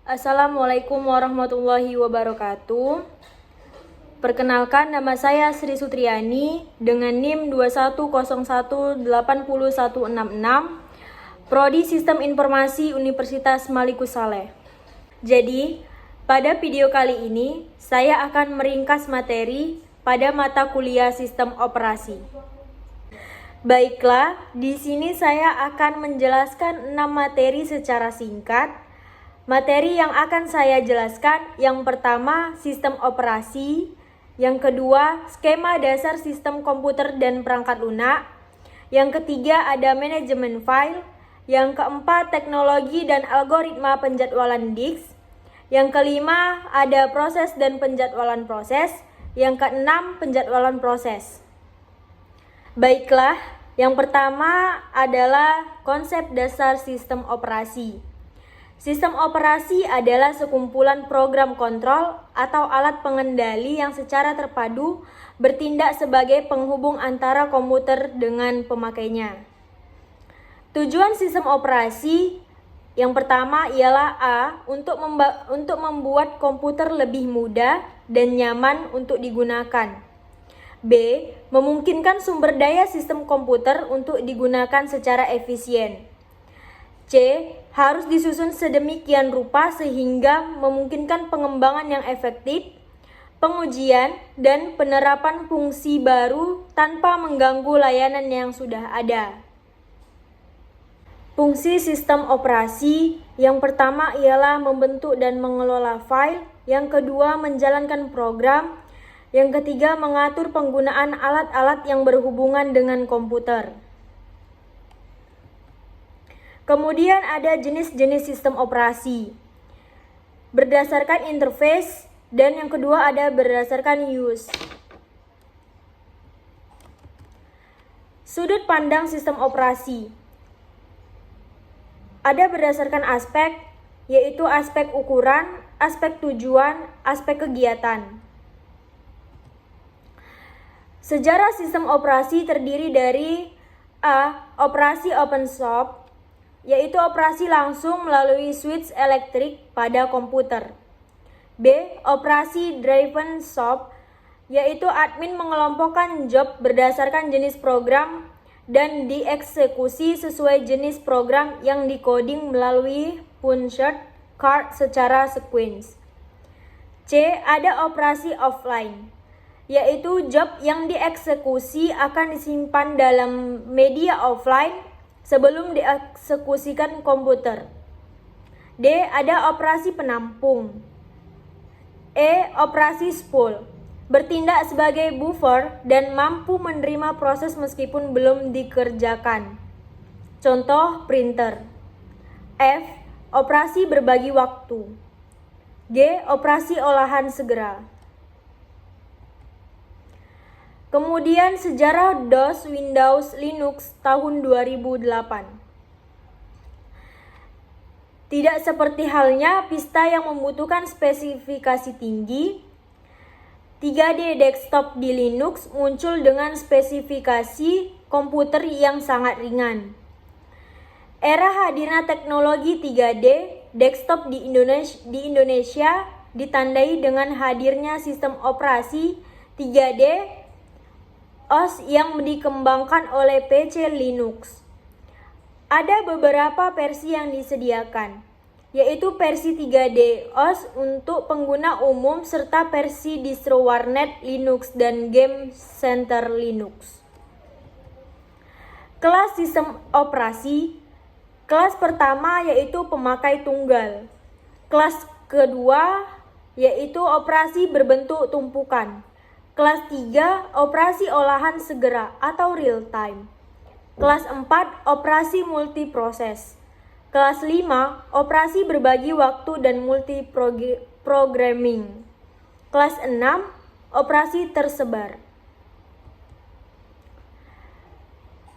Assalamualaikum warahmatullahi wabarakatuh. Perkenalkan, nama saya Sri Sutriani dengan NIM 2101801666, Prodi Sistem Informasi Universitas Malikus Saleh. Jadi, pada video kali ini saya akan meringkas materi pada mata kuliah Sistem Operasi. Baiklah, di sini saya akan menjelaskan 6 materi secara singkat. Materi yang akan saya jelaskan, yang pertama sistem operasi, yang kedua skema dasar sistem komputer dan perangkat lunak, yang ketiga ada manajemen file, yang keempat teknologi dan algoritma penjadwalan disk, yang kelima ada proses dan penjadwalan proses, yang keenam penjadwalan proses. Baiklah, yang pertama adalah konsep dasar sistem operasi. Sistem operasi adalah sekumpulan program kontrol atau alat pengendali yang secara terpadu bertindak sebagai penghubung antara komputer dengan pemakainya. Tujuan sistem operasi yang pertama ialah A. Untuk membuat komputer lebih mudah dan nyaman untuk digunakan. B. Memungkinkan sumber daya sistem komputer untuk digunakan secara efisien. C. Harus disusun sedemikian rupa sehingga memungkinkan pengembangan yang efektif, pengujian, dan penerapan fungsi baru tanpa mengganggu layanan yang sudah ada. Fungsi sistem operasi yang pertama ialah membentuk dan mengelola file, yang kedua menjalankan program, yang ketiga mengatur penggunaan alat-alat yang berhubungan dengan komputer. Kemudian ada jenis-jenis sistem operasi berdasarkan interface, dan yang kedua ada berdasarkan use. Sudut pandang sistem operasi ada berdasarkan aspek, yaitu aspek ukuran, aspek tujuan, aspek kegiatan. Sejarah sistem operasi terdiri dari A. Operasi open shop, yaitu operasi langsung melalui switch elektrik pada komputer. B. Operasi driven shop, yaitu admin mengelompokkan job berdasarkan jenis program dan dieksekusi sesuai jenis program yang dikoding melalui punched card secara sequence. C. Ada operasi offline, yaitu job yang dieksekusi akan disimpan dalam media offline sebelum dieksekusikan komputer. D. Ada operasi penampung. E. Operasi spool, bertindak sebagai buffer dan mampu menerima proses meskipun belum dikerjakan. Contoh printer. F. Operasi berbagi waktu. G. Operasi olahan segera. Kemudian sejarah DOS, Windows, Linux tahun 2008. Tidak seperti halnya Vista yang membutuhkan spesifikasi tinggi, 3D desktop di Linux muncul dengan spesifikasi komputer yang sangat ringan. Era hadirnya teknologi 3D desktop di Indonesia ditandai dengan hadirnya sistem operasi 3D OS yang dikembangkan oleh PC Linux. Ada beberapa versi yang disediakan, yaitu versi 3D OS untuk pengguna umum serta versi distro warnet Linux dan Game Center Linux. Kelas sistem operasi. Kelas pertama yaitu pemakai tunggal. Kelas kedua yaitu operasi berbentuk tumpukan. Kelas 3, operasi olahan segera atau real time. Kelas 4, operasi multiproses. Kelas 5, operasi berbagi waktu dan multiprogramming. Kelas 6, operasi tersebar.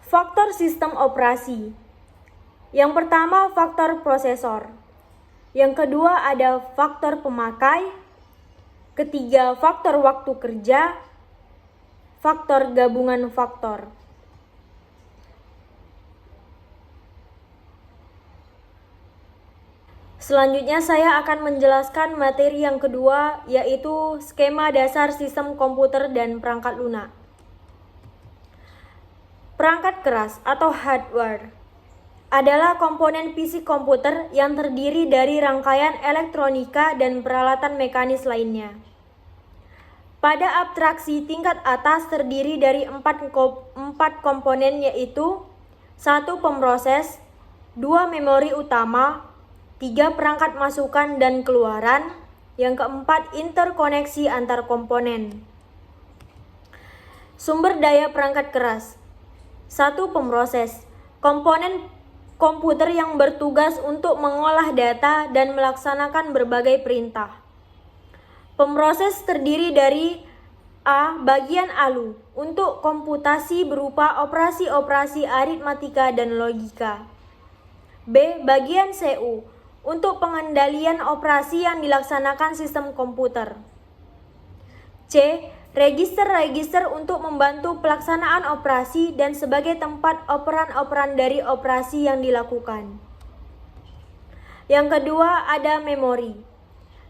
Faktor sistem operasi. Yang pertama, faktor prosesor. Yang kedua ada faktor pemakai. Ketiga, faktor waktu kerja, faktor gabungan faktor. Selanjutnya saya akan menjelaskan materi yang kedua, yaitu skema dasar sistem komputer dan perangkat lunak. Perangkat keras atau hardware adalah komponen fisik komputer yang terdiri dari rangkaian elektronika dan peralatan mekanis lainnya. Pada abstraksi tingkat atas terdiri dari empat komponen, yaitu 1. Pemroses, 2. Memori utama, 3. Perangkat masukan dan keluaran, yang keempat interkoneksi antar komponen. Sumber daya perangkat keras. 1. Pemroses, komponen komputer yang bertugas untuk mengolah data dan melaksanakan berbagai perintah. Pemroses terdiri dari A. Bagian ALU untuk komputasi berupa operasi-operasi aritmatika dan logika. B. Bagian CU untuk pengendalian operasi yang dilaksanakan sistem komputer. C. Register-register untuk membantu pelaksanaan operasi dan sebagai tempat operan-operan dari operasi yang dilakukan. Yang kedua ada memori.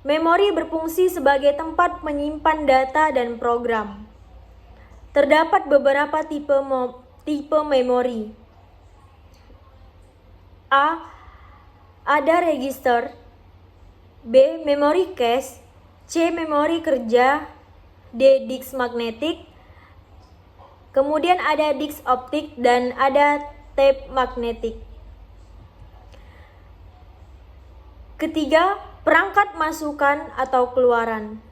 Memori berfungsi sebagai tempat menyimpan data dan program. Terdapat beberapa tipe memori. A. Ada register. B. Memori cache. C. Memori kerja. D. Disk magnetik. Kemudian ada disk optik dan ada tape magnetik. Ketiga, perangkat masukan atau keluaran.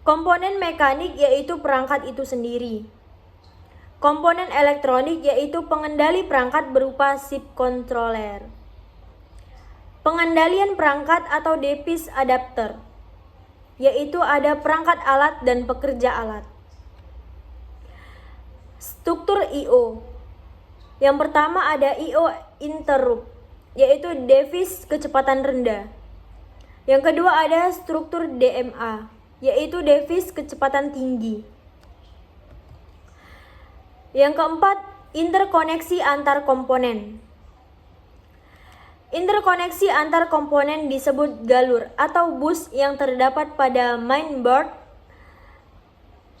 Komponen mekanik yaitu perangkat itu sendiri. Komponen elektronik yaitu pengendali perangkat berupa chip controller. Pengendalian perangkat atau device adapter, yaitu ada perangkat alat dan pekerja alat. Struktur I/O. Yang pertama ada I/O interrupt, yaitu device kecepatan rendah. Yang kedua ada struktur DMA, yaitu device kecepatan tinggi. Yang keempat, interkoneksi antar komponen. Interkoneksi antar komponen disebut galur atau bus yang terdapat pada mainboard.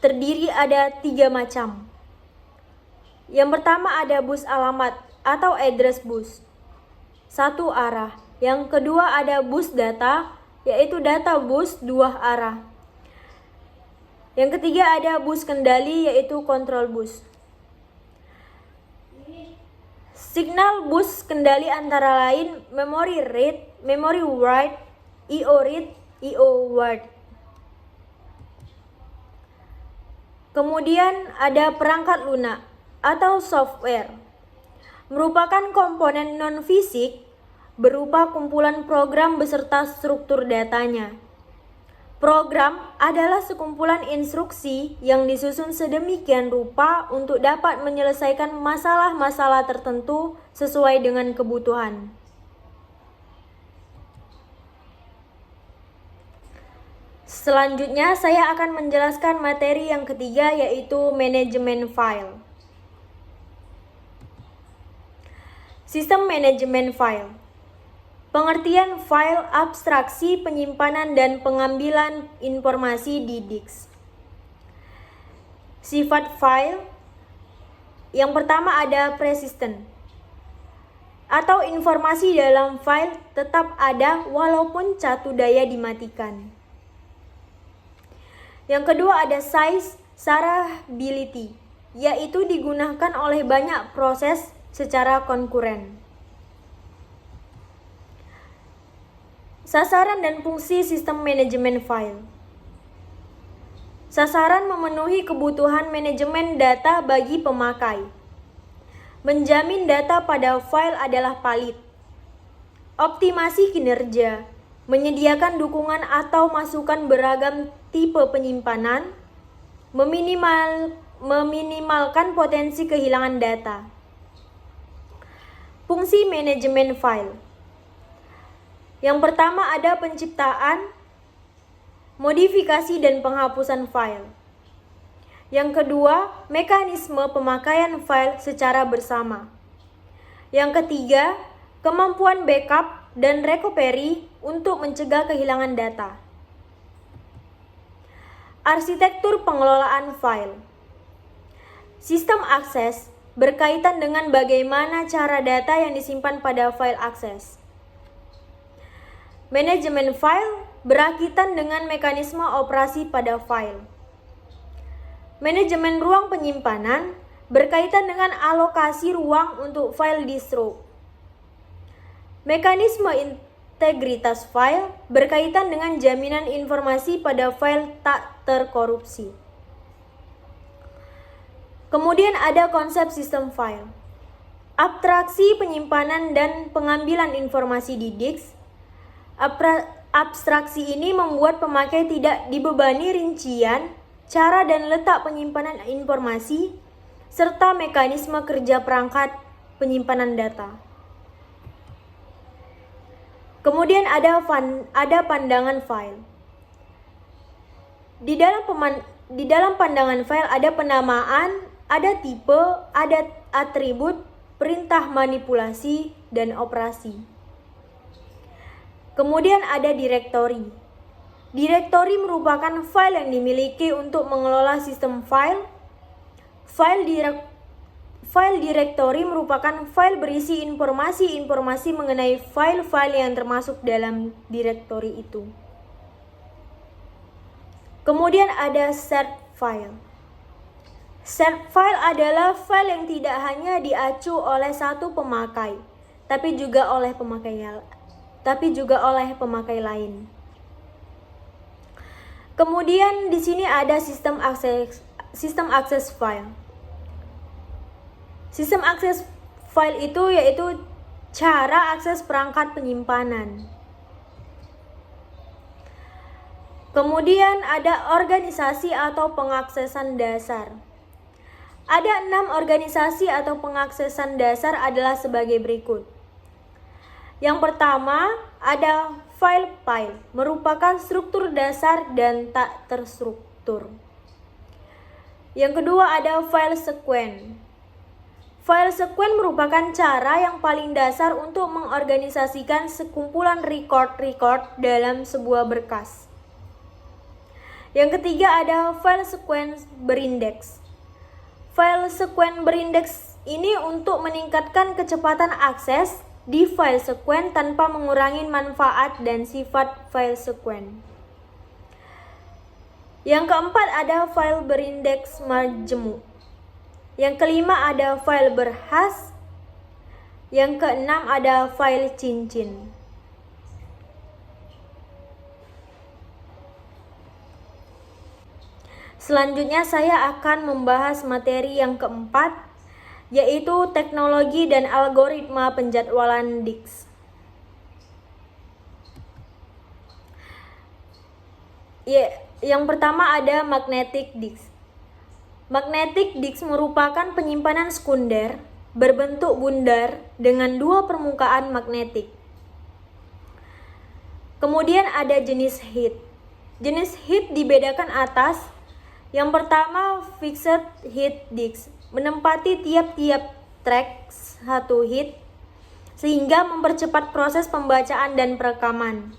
Terdiri ada 3 macam. Yang pertama ada bus alamat atau address bus, satu arah. Yang kedua ada bus data, yaitu data bus 2 arah. Yang ketiga ada bus kendali, yaitu control bus. Signal bus kendali antara lain memory read, memory write, I/O read, I/O write. Kemudian ada perangkat lunak atau software. Merupakan komponen non-fisik berupa kumpulan program beserta struktur datanya. Program adalah sekumpulan instruksi yang disusun sedemikian rupa untuk dapat menyelesaikan masalah-masalah tertentu sesuai dengan kebutuhan. Selanjutnya saya akan menjelaskan materi yang ketiga, yaitu manajemen file. Sistem manajemen file. Pengertian file abstraksi penyimpanan dan pengambilan informasi di disk. Sifat file. Yang pertama ada persistent, atau informasi dalam file tetap ada walaupun catu daya dimatikan. Yang kedua ada size shareability, yaitu digunakan oleh banyak proses secara konkuren. Sasaran dan fungsi sistem manajemen file. Sasaran memenuhi kebutuhan manajemen data bagi pemakai. Menjamin data pada file adalah valid. Optimasi kinerja. Menyediakan dukungan atau masukan beragam tipe penyimpanan. Meminimalkan potensi kehilangan data. Fungsi manajemen file. Yang pertama ada penciptaan, modifikasi dan penghapusan file. Yang kedua, mekanisme pemakaian file secara bersama. Yang ketiga, kemampuan backup dan recovery untuk mencegah kehilangan data. Arsitektur pengelolaan file. Sistem akses berkaitan dengan bagaimana cara data yang disimpan pada file akses. Manajemen file berkaitan dengan mekanisme operasi pada file. Manajemen ruang penyimpanan berkaitan dengan alokasi ruang untuk file distro. Mekanisme integritas file berkaitan dengan jaminan informasi pada file tak terkorupsi. Kemudian ada konsep sistem file. Abstraksi penyimpanan dan pengambilan informasi di disk. Abstraksi ini membuat pemakai tidak dibebani rincian, cara dan letak penyimpanan informasi, serta mekanisme kerja perangkat penyimpanan data. Kemudian ada pandangan file. Di dalam pandangan file ada penamaan, ada tipe, ada atribut, perintah manipulasi, dan operasi. Kemudian ada directory. Directory merupakan file yang dimiliki untuk mengelola sistem file. File directory merupakan file berisi informasi-informasi mengenai file-file yang termasuk dalam directory itu. Kemudian ada shared file. Shared file adalah file yang tidak hanya diacu oleh satu pemakai, tapi juga oleh pemakai lain. Kemudian di sini ada sistem akses file. Sistem akses file itu yaitu cara akses perangkat penyimpanan. Kemudian ada organisasi atau pengaksesan dasar. Ada 6 organisasi atau pengaksesan dasar adalah sebagai berikut. Yang pertama ada file, merupakan struktur dasar dan tak terstruktur. Yang kedua ada file sequence. File sequence merupakan cara yang paling dasar untuk mengorganisasikan sekumpulan record dalam sebuah berkas. Yang ketiga ada file sequence berindeks. File sequence berindeks ini untuk meningkatkan kecepatan akses di file sequence tanpa mengurangi manfaat dan sifat file sequence. Yang keempat ada file berindeks majemuk. Yang kelima ada file berhash. Yang keenam ada file cincin. Selanjutnya saya akan membahas materi yang keempat, yaitu teknologi dan algoritma penjadwalan disk. Yang pertama ada magnetic disk. Magnetic disk merupakan penyimpanan sekunder berbentuk bundar dengan 2 permukaan magnetik. Kemudian ada jenis head. Jenis head dibedakan atas. Yang pertama fixed head disk, menempati tiap-tiap track satu head sehingga mempercepat proses pembacaan dan perekaman.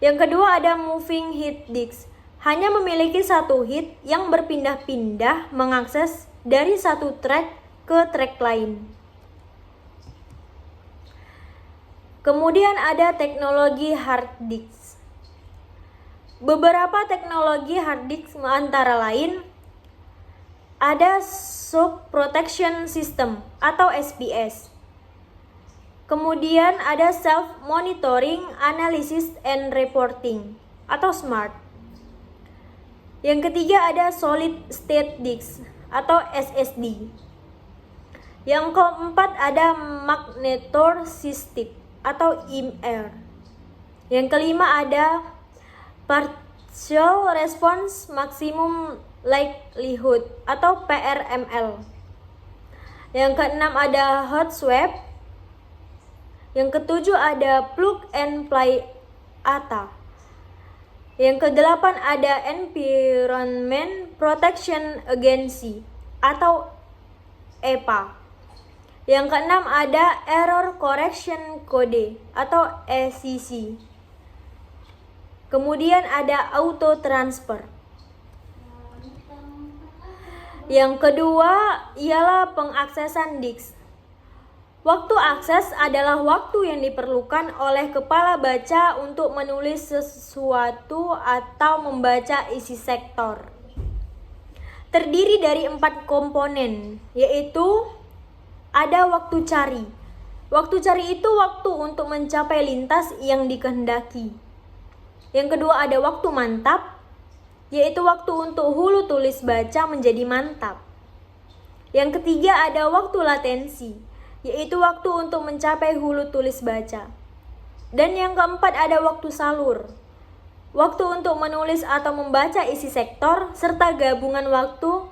Yang kedua ada moving head disk, hanya memiliki satu head yang berpindah-pindah mengakses dari satu track ke track lain. Kemudian ada teknologi hard disk. Beberapa teknologi hard disk antara lain ada Shock Protection System atau SPS. Kemudian ada Self Monitoring Analysis and Reporting atau SMART. Yang ketiga ada Solid State Disk atau SSD. Yang keempat ada Magnetor System atau IMR. Yang kelima ada Partial Response Maximum Likelihood atau PRML. Yang keenam ada Hot Swap. Yang ketujuh ada Plug and Play ATA. Yang kedelapan ada Environment Protection Agency atau EPA. Yang keenam ada Error Correction Code atau ECC. Kemudian ada Auto Transfer. Yang kedua ialah pengaksesan disk. Waktu akses adalah waktu yang diperlukan oleh kepala baca untuk menulis sesuatu atau membaca isi sektor. Terdiri dari 4 komponen, yaitu ada waktu cari. Waktu cari itu waktu untuk mencapai lintas yang dikehendaki. Yang kedua ada waktu mantap, yaitu waktu untuk hulu tulis baca menjadi mantap. Yang ketiga ada waktu latensi, yaitu waktu untuk mencapai hulu tulis baca. Dan yang keempat ada waktu salur, waktu untuk menulis atau membaca isi sektor, serta gabungan waktu,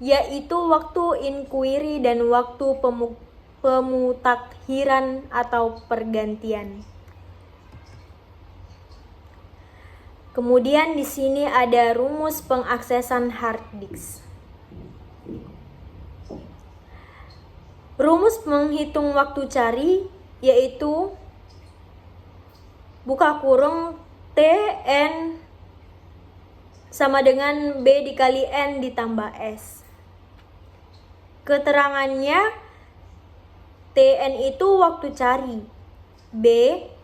yaitu waktu inquiry dan waktu pemutakhiran atau pergantian. Kemudian di sini ada rumus pengaksesan hard disk. Rumus menghitung waktu cari yaitu buka kurung Tn sama dengan B dikali N ditambah S. Keterangannya Tn itu waktu cari, B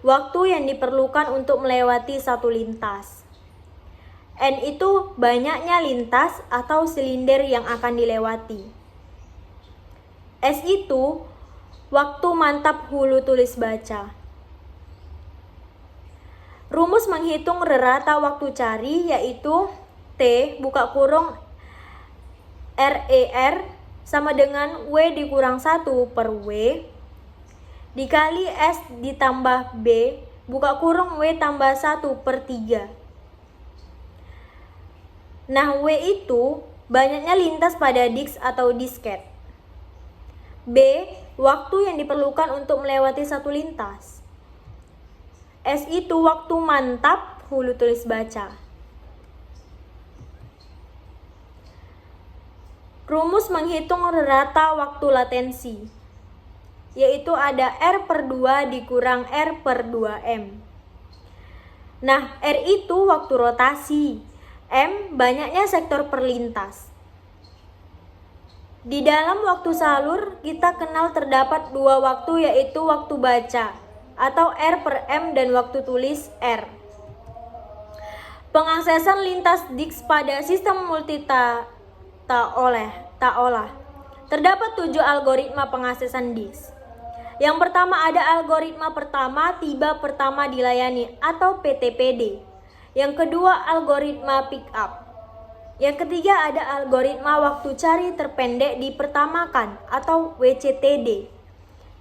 waktu yang diperlukan untuk melewati satu lintas, N itu banyaknya lintas atau silinder yang akan dilewati, S itu waktu mantap hulu tulis baca. Rumus menghitung rata waktu cari yaitu T buka kurung RER sama dengan W dikurang 1 per W dikali S ditambah B buka kurung W tambah 1 per 3. Nah, W itu banyaknya lintas pada disk atau disket. B, waktu yang diperlukan untuk melewati satu lintas. S itu waktu mantap hulu tulis baca. Rumus menghitung rata waktu latensi, yaitu ada R per 2 dikurang R per 2M. Nah, R itu waktu rotasi, M banyaknya sektor perlintas. Di dalam waktu salur, kita kenal terdapat dua waktu yaitu waktu baca atau R per M dan waktu tulis R. Pengaksesan lintas disk pada sistem multi-olah. Terdapat 7 algoritma pengaksesan disk. Yang pertama ada algoritma pertama tiba pertama dilayani atau PTPD. Yang kedua algoritma pick up. Yang ketiga ada algoritma waktu cari terpendek dipertamakan atau WCTD.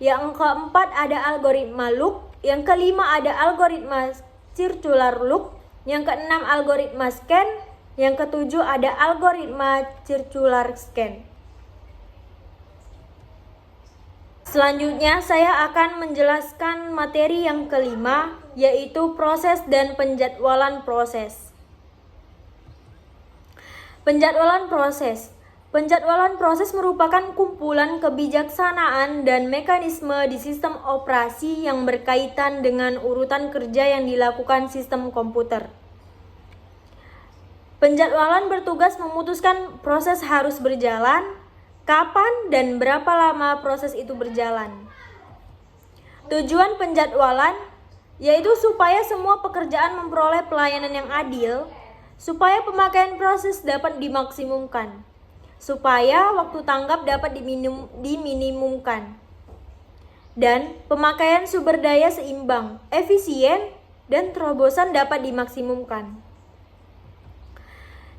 Yang keempat ada algoritma loop. Yang kelima ada algoritma circular loop. Yang keenam algoritma scan. Yang ketujuh ada algoritma circular scan. Selanjutnya saya akan menjelaskan materi yang kelima, yaitu proses dan penjadwalan proses. Penjadwalan proses. Penjadwalan proses merupakan kumpulan kebijaksanaan dan mekanisme di sistem operasi yang berkaitan dengan urutan kerja yang dilakukan sistem komputer. Penjadwalan bertugas memutuskan proses harus berjalan, kapan dan berapa lama proses itu berjalan. Tujuan penjadwalan yaitu supaya semua pekerjaan memperoleh pelayanan yang adil, supaya pemakaian proses dapat dimaksimumkan, supaya waktu tanggap dapat diminimumkan, dan pemakaian sumber daya seimbang, efisien, dan terobosan dapat dimaksimumkan.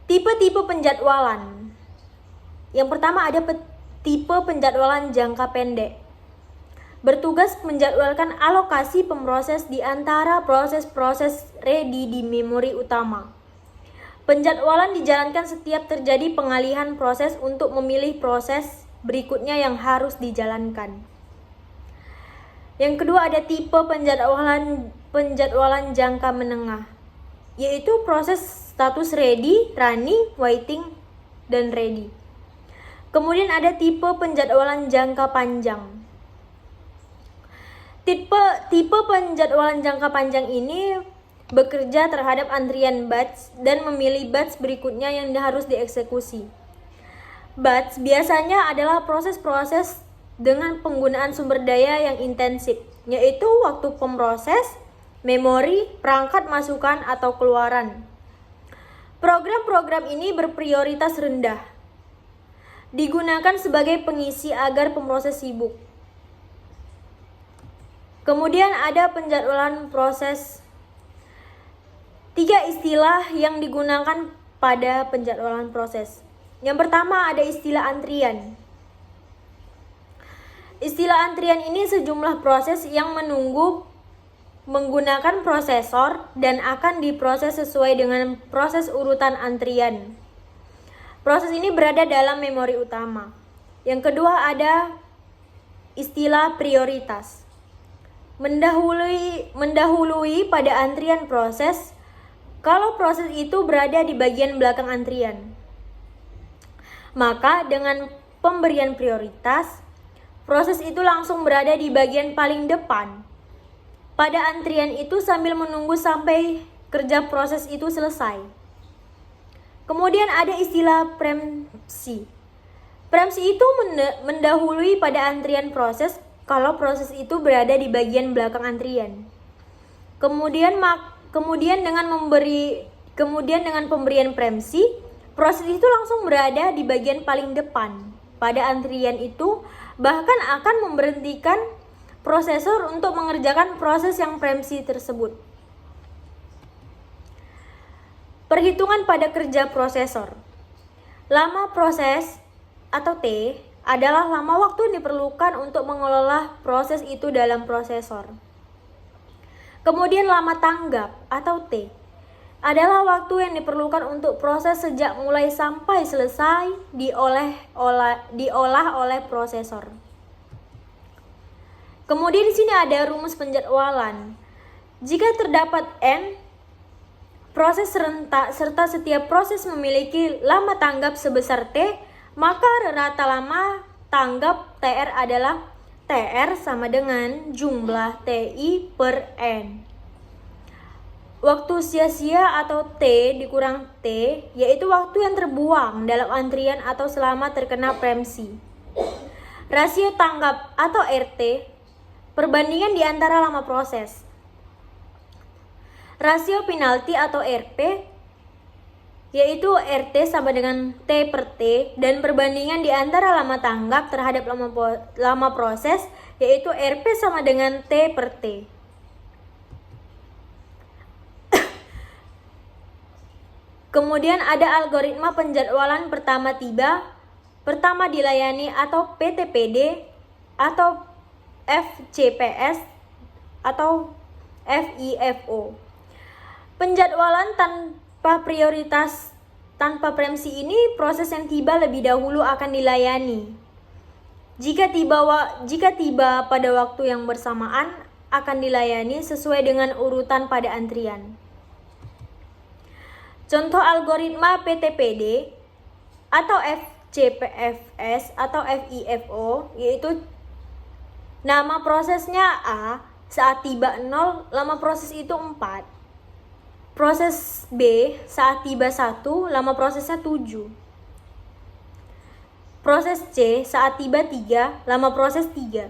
Tipe-tipe penjadwalan. Yang pertama ada tipe penjadwalan jangka pendek. Bertugas menjadwalkan alokasi pemroses di antara proses-proses ready di memori utama. Penjadwalan dijalankan setiap terjadi pengalihan proses untuk memilih proses berikutnya yang harus dijalankan. Yang kedua ada tipe penjadwalan jangka menengah, yaitu proses status ready, running, waiting, dan ready. Kemudian ada tipe penjadwalan jangka panjang, Tipe penjadwalan jangka panjang ini bekerja terhadap antrian batch dan memilih batch berikutnya yang harus dieksekusi. Batch biasanya adalah proses-proses dengan penggunaan sumber daya yang intensif, yaitu waktu pemroses, memori, perangkat masukan atau keluaran. Program-program ini berprioritas rendah, digunakan sebagai pengisi agar pemroses sibuk. Kemudian ada penjadwalan proses. 3 istilah yang digunakan pada penjadwalan proses. Yang pertama ada istilah antrian. Istilah antrian ini sejumlah proses yang menunggu menggunakan prosesor dan akan diproses sesuai dengan proses urutan antrian. Proses ini berada dalam memori utama. Yang kedua ada istilah prioritas. Mendahului pada antrian proses kalau proses itu berada di bagian belakang antrian. Maka dengan pemberian prioritas, proses itu langsung berada di bagian paling depan pada antrian itu sambil menunggu sampai kerja proses itu selesai. Kemudian ada istilah preempsi. Preempsi itu mendahului pada antrian proses kalau proses itu berada di bagian belakang antrian. Kemudian dengan pemberian preempsi, proses itu langsung berada di bagian paling depan pada antrian itu, bahkan akan memberhentikan prosesor untuk mengerjakan proses yang preempsi tersebut. Perhitungan pada kerja prosesor. Lama proses atau T adalah lama waktu yang diperlukan untuk mengelola proses itu dalam prosesor. Kemudian lama tanggap atau T adalah waktu yang diperlukan untuk proses sejak mulai sampai selesai diolah oleh prosesor. Kemudian di sini ada rumus penjadwalan. Jika terdapat N proses serentak serta setiap proses memiliki lama tanggap sebesar T, maka rata lama tanggap TR adalah TR sama dengan jumlah TI per N. Waktu sia-sia atau T dikurang T, yaitu waktu yang terbuang dalam antrian atau selama terkena preempsi. Rasio tanggap atau RT, perbandingan di antara lama proses. Rasio penalti atau RP, yaitu RT sama dengan T per T, dan perbandingan di antara lama tanggap terhadap lama proses, yaitu RP sama dengan T per T. Kemudian ada algoritma penjadwalan pertama dilayani atau PTPD atau FCPS atau FIFO. Penjadwalan tanpa prioritas tanpa preempsi ini proses yang tiba lebih dahulu akan dilayani. Jika tiba pada waktu yang bersamaan akan dilayani sesuai dengan urutan pada antrian. Contoh algoritma PTPD atau FCPS atau FIFO yaitu nama prosesnya A, saat tiba 0 lama proses itu 4. Proses B saat tiba 1 lama prosesnya 7. Proses C saat tiba 3 lama proses 3.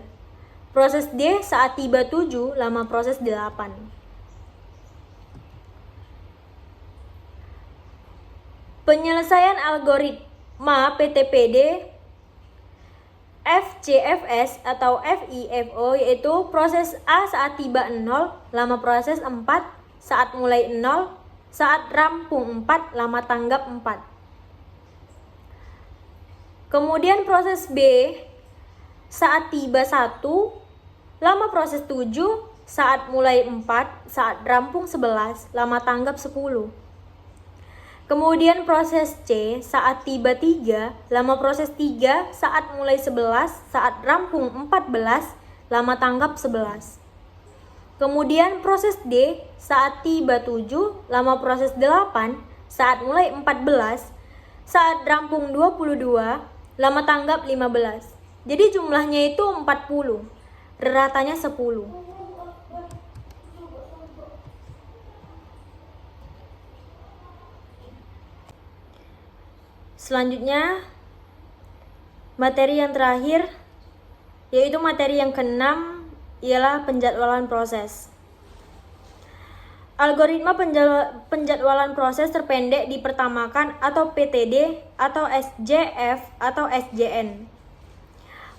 Proses D saat tiba 7 lama proses 8. Penyelesaian algoritma PTPD FCFS atau FIFO yaitu proses A saat tiba 0 lama proses 4, saat mulai 0, saat rampung 4 lama tanggap 4. Kemudian proses B saat tiba 1 lama proses 7, saat mulai 4, saat rampung 11 lama tanggap 10. Kemudian proses C saat tiba 3, lama proses 3, saat mulai 11, saat rampung 14, lama tanggap 11. Kemudian proses D saat tiba 7, lama proses 8, saat mulai 14, saat rampung 22, lama tanggap 15. Jadi jumlahnya itu 40, ratanya 10. Selanjutnya, materi yang terakhir, yaitu materi yang keenam, ialah penjadwalan proses. Algoritma penjadwalan proses terpendek dipertamakan atau PTD atau SJF atau SJN.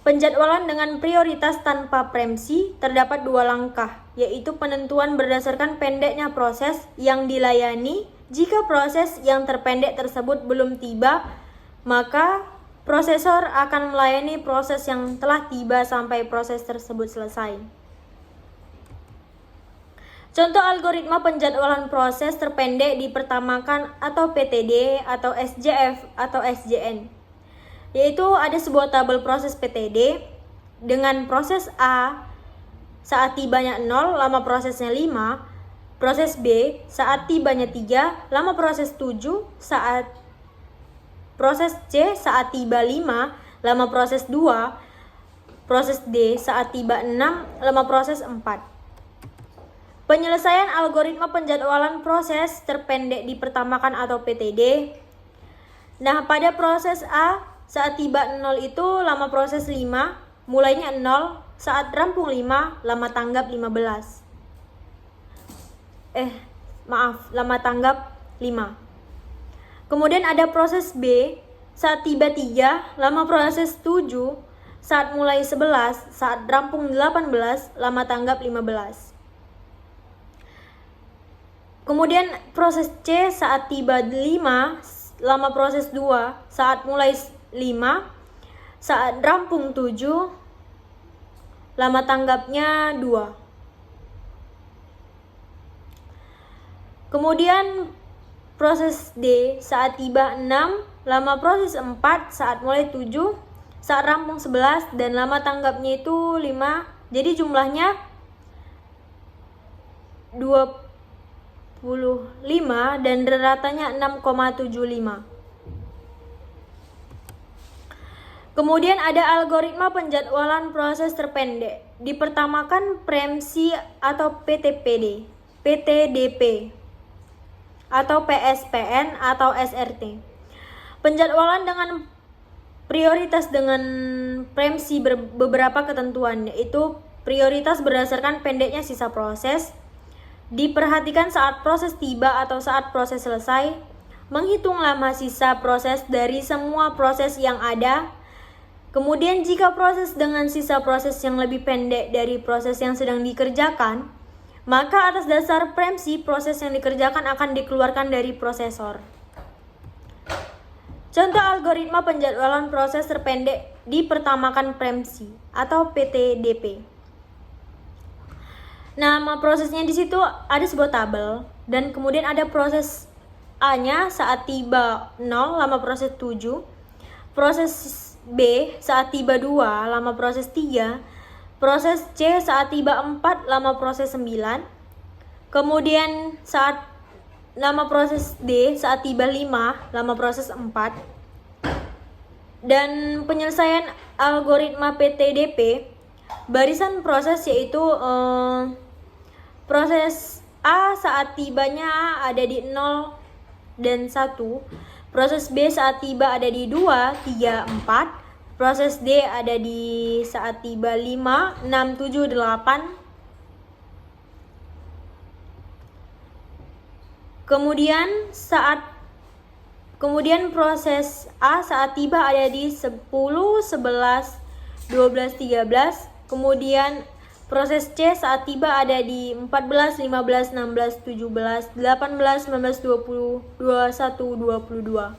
Penjadwalan dengan prioritas tanpa preemsi terdapat dua langkah, yaitu penentuan berdasarkan pendeknya proses yang dilayani. Jika proses yang terpendek tersebut belum tiba, maka prosesor akan melayani proses yang telah tiba sampai proses tersebut selesai. Contoh algoritma penjadwalan proses terpendek dipertamakan atau PTD atau SJF atau SJN, yaitu ada sebuah tabel proses PTD dengan proses A saat tibanya 0, lama prosesnya 5, proses B saat tibanya 3, lama proses 7, saat proses C saat tiba 5, lama proses 2, proses D saat tiba 6, lama proses 4. Penyelesaian algoritma penjadwalan proses terpendek dipertamakan atau PTD. Nah, pada proses A saat tiba 0 itu lama proses 5, mulainya 0, saat rampung 5, lama tanggap 15. Lama tanggap 5. Kemudian ada proses B saat tiba 3, lama proses 7, saat mulai 11, saat rampung 18, lama tanggap 15. Kemudian proses C saat tiba 5, lama proses 2, saat mulai 5, saat rampung 7, lama tanggapnya 2. Kemudian proses D saat tiba 6, lama proses 4, saat mulai 7, saat rampung 11, dan lama tanggapnya itu 5. Jadi jumlahnya 25 dan ratanya 6,75. Kemudian ada algoritma penjadwalan proses terpendek. Dipertamakan preemsi atau PTPD, PTDP, atau PSPN atau SRT. Penjadwalan dengan prioritas dengan preemsi beberapa ketentuan, yaitu prioritas berdasarkan pendeknya sisa proses, diperhatikan saat proses tiba atau saat proses selesai, menghitung lama sisa proses dari semua proses yang ada. Kemudian jika proses dengan sisa proses yang lebih pendek dari proses yang sedang dikerjakan, maka atas dasar preemsi proses yang dikerjakan akan dikeluarkan dari prosesor. Contoh algoritma penjadwalan proses terpendek dipertamakan preemsi atau PTDP. Nama prosesnya di situ ada sebuah tabel, dan kemudian ada proses A-nya saat tiba 0, lama proses 7, proses B saat tiba 2, lama proses 3, proses C saat tiba 4, lama proses 9, kemudian saat lama proses D saat tiba 5, lama proses 4, dan penyelesaian algoritma PTDP barisan proses yaitu proses A saat tibanya ada di 0 dan 1, proses B saat tiba ada di 2, 3, 4, proses D ada di saat tiba 5, 6, 7, 8. Kemudian proses A saat tiba ada di 10, 11, 12, 13. Kemudian proses C saat tiba ada di 14, 15, 16, 17, 18, 19, 20, 21, 22.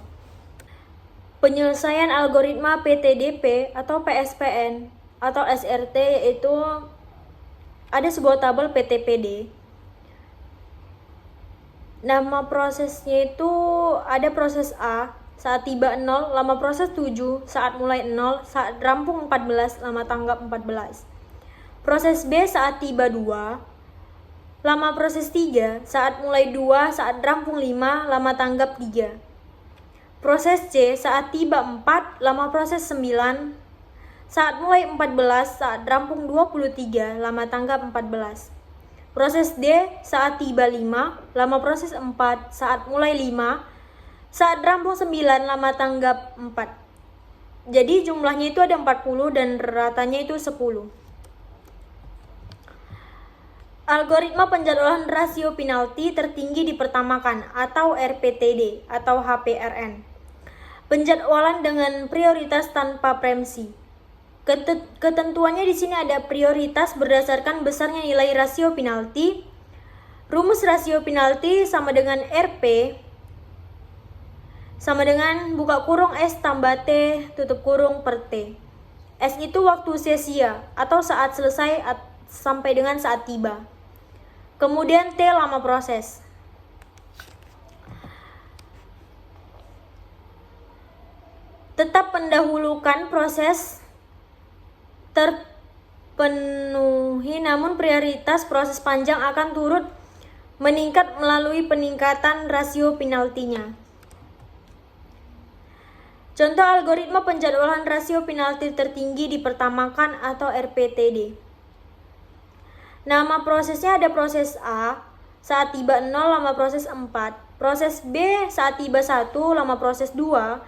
Penyelesaian algoritma PTDP atau PSPN atau SRT yaitu ada sebuah tabel PTPD. Nama prosesnya itu ada proses A saat tiba 0, lama proses 7, saat mulai 0, saat rampung 14, lama tanggap 14. Proses B saat tiba 2, lama proses 3, saat mulai 2, saat rampung 5, lama tanggap 3. Proses C saat tiba 4, lama proses 9, saat mulai 14, saat rampung 23, lama tanggap 14. Proses D saat tiba 5, lama proses 4, saat mulai 5, Saat rampung 9, lama tanggap 4. Jadi jumlahnya itu ada 40 dan ratanya itu 10. Algoritma penjadwalan rasio penalti tertinggi dipertamakan atau RPTD atau HPRN. Penjadwalan dengan prioritas tanpa premsi. Ketentuannya di sini ada prioritas berdasarkan besarnya nilai rasio penalti. Rumus rasio penalti sama dengan RP sama dengan buka kurung S tambah T tutup kurung per T. S itu waktu sia-sia atau saat selesai sampai dengan saat tiba. Kemudian T lama proses. Tetap pendahulukan proses terpenuhi, namun prioritas proses panjang akan turut meningkat melalui peningkatan rasio penaltinya. Contoh algoritma penjadwalan rasio penalti tertinggi dipertamakan atau RPTD. Nama prosesnya ada proses A, saat tiba 0 lama proses 4. Proses B, saat tiba 1 lama proses 2.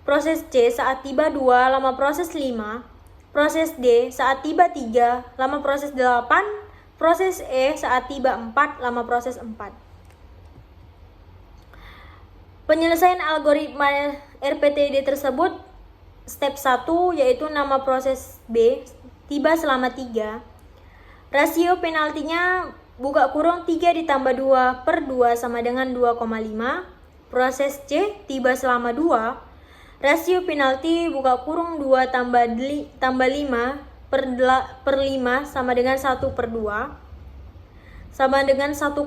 Proses C, saat tiba 2 lama proses 5. Proses D, saat tiba 3 lama proses 8. Proses E, saat tiba 4 lama proses 4. Penyelesaian algoritma RPTD tersebut, step 1 yaitu nama proses B, tiba selama 3. Rasio penaltinya buka kurung 3 ditambah 2 per 2 sama dengan 2,5. Proses C, tiba selama 2. Rasio penalti buka kurung 2 tambah 5 per 5 sama dengan 1 per 2 sama dengan 1,2.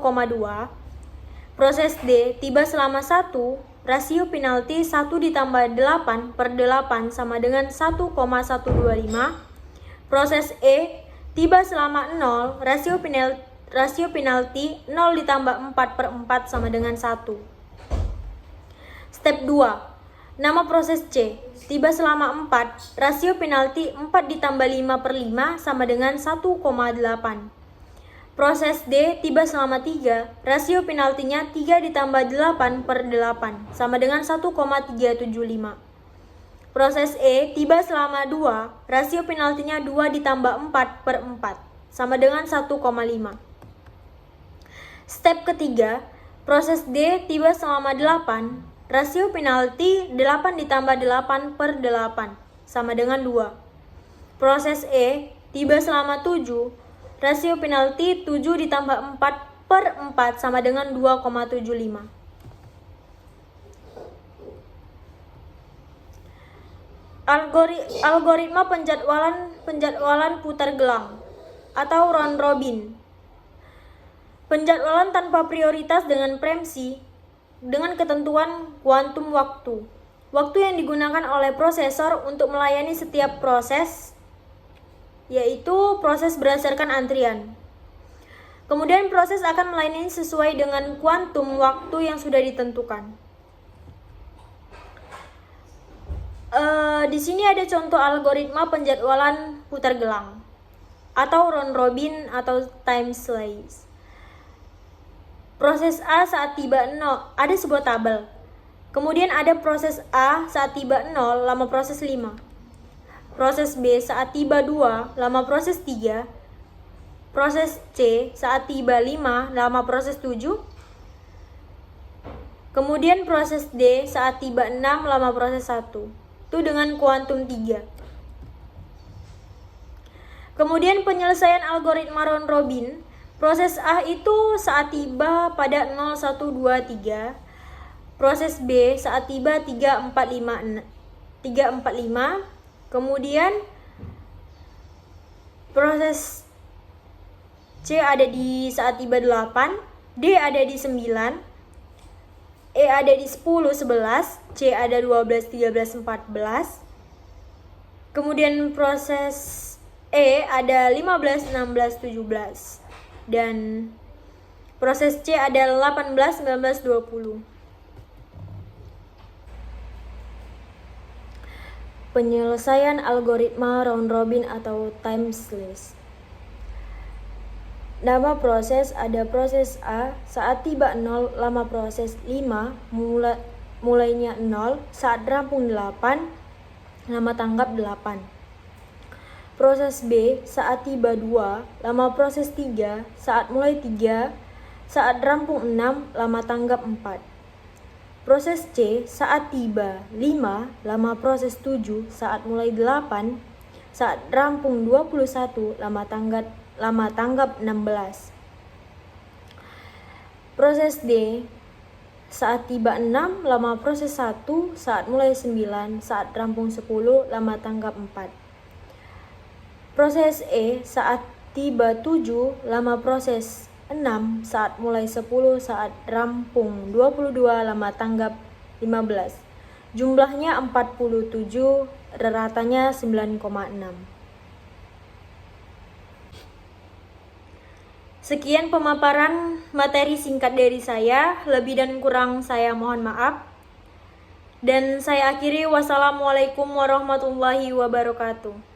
Proses D, tiba selama 1. Rasio penalti 1 ditambah 8 per 8 sama dengan 1,125. Proses E, tiba selama 0, rasio penalti 0 ditambah 4 per 4 sama dengan 1. Step 2, nama proses C, tiba selama 4, rasio penalti 4 ditambah 5 per 5 sama dengan 1,8. Proses D, tiba selama 3, rasio penaltinya 3 ditambah 8 per 8 sama dengan 1,375. Proses E, tiba selama 2, rasio penaltinya 2 ditambah 4 per 4, sama dengan 1,5. Step ketiga, proses D, tiba selama 8, rasio penalti 8 ditambah 8 per 8, sama dengan 2. Proses E, tiba selama 7, rasio penalti 7 ditambah 4 per 4, sama dengan 2,75. Algoritma penjadwalan putar gelang atau round robin. Penjadwalan tanpa prioritas dengan premsi dengan ketentuan kuantum waktu. Waktu yang digunakan oleh prosesor untuk melayani setiap proses, yaitu proses berdasarkan antrian. Kemudian proses akan melayani sesuai dengan kuantum waktu yang sudah ditentukan. Di sini ada contoh algoritma penjadwalan putar gelang atau round robin atau time slice. Proses A saat tiba 0, ada sebuah tabel. Kemudian ada proses A saat tiba 0 lama proses 5. Proses B saat tiba 2 lama proses 3. Proses C saat tiba 5 lama proses 7. Kemudian proses D saat tiba 6 lama proses 1. Itu dengan kuantum 3. Kemudian penyelesaian algoritma round robin, proses A itu saat tiba pada 0, 1, 2, 3. Proses B saat tiba 3, 4, 5. Kemudian proses C ada di saat tiba 8, D ada di 9, E ada di 10, 11, C ada 12, 13, 14. Kemudian proses E ada 15, 16, 17. Dan proses C ada 18, 19, 20. Penyelesaian algoritma round robin atau time slice. Nama proses ada proses A saat tiba 0 lama proses 5 mulainya 0, saat rampung 8, lama tanggap 8. Proses B, saat tiba 2, lama proses 3, saat mulai 3, saat rampung 6, lama tanggap 4. Proses C, saat tiba 5, lama proses 7, saat mulai 8, saat rampung 21, lama tanggap 16. Proses D, saat tiba 6, lama proses 1, saat mulai 9, saat rampung 10, lama tanggap 4. Proses E, saat tiba 7, lama proses 6, saat mulai 10, saat rampung 22, lama tanggap 15. Jumlahnya 47, ratanya 9,6. Sekian pemaparan materi singkat dari saya, lebih dan kurang saya mohon maaf. Dan saya akhiri, wassalamualaikum warahmatullahi wabarakatuh.